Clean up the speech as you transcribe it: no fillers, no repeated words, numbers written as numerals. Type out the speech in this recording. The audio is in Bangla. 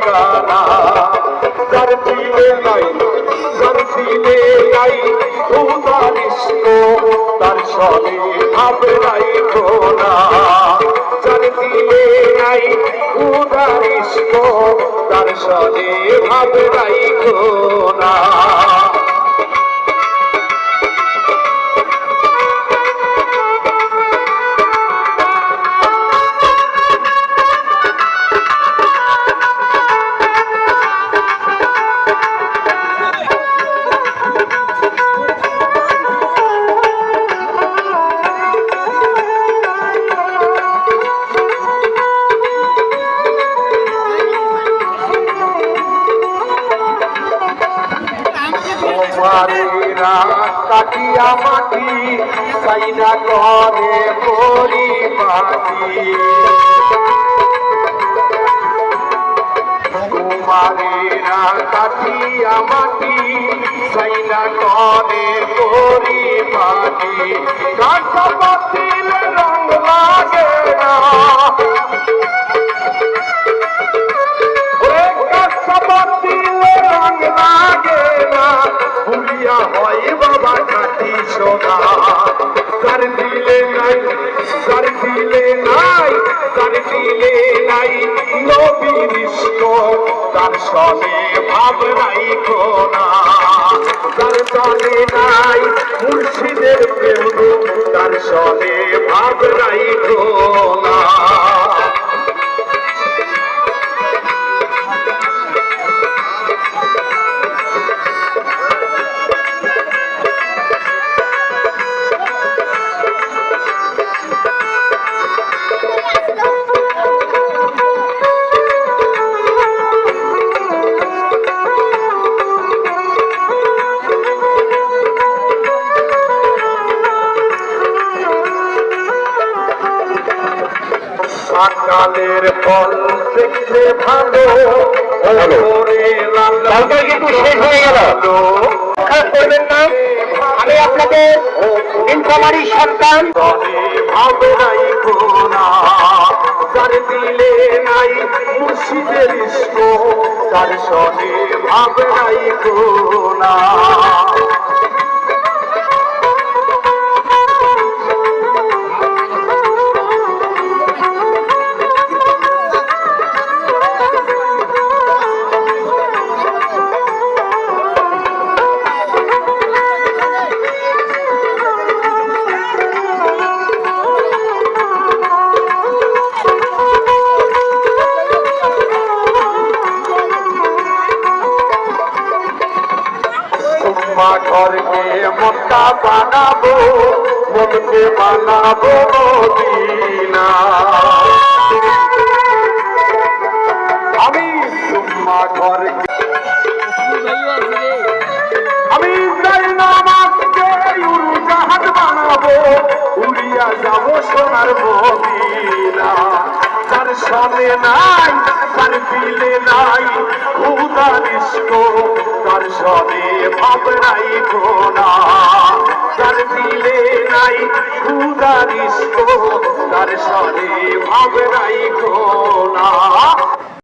ঠিকানা যার দিলে নাই খুদার ইশক তার সনে ভাব রাইখো না যার দিলে নাই খুদার ইশক তার সনে ভাব রাইখো না কাটিয়া মাটি সাইনা করে পরিপাটি কুমারীরা কাটিয়া মাটি সাইনা করে পরিপাটি কাঁচা পাতিলে রং লাগে না কাঁচা পাতিলে রং লাগে না ভুলিয়া হয় বাবা কাটি সোনা যার দিলে নাই নবীর ইশক তার সনে ভাব রাইখো না যার চলে নাই মুর্শিদের প্রেম তার সনে ভাব রাইখো না কালের ফল দেখতে ভালো কিন্তু শেষ হয়ে গেল করবেন না আমি আপনাদের নীলফামারীর সন্তান ভাব রাইখো না যার দিলে নাই মুর্শিদের ইশক তার সনে ভাব রাইখো না ঘরকে মক্কা বানাবো মনকে বানাবো মদিনা আমি তোমা ঘরকে আমি নামাজকে উড়োজাহাজ বানাবো উড়িয়া যাবো সোনার মদিনা তার সনে নাই তার দিলে নাই খুদার ইশক তার সনে ভাব রাইখো না তার দিলে নাই খুদার ইশক তার সনে ভাব রাইখো না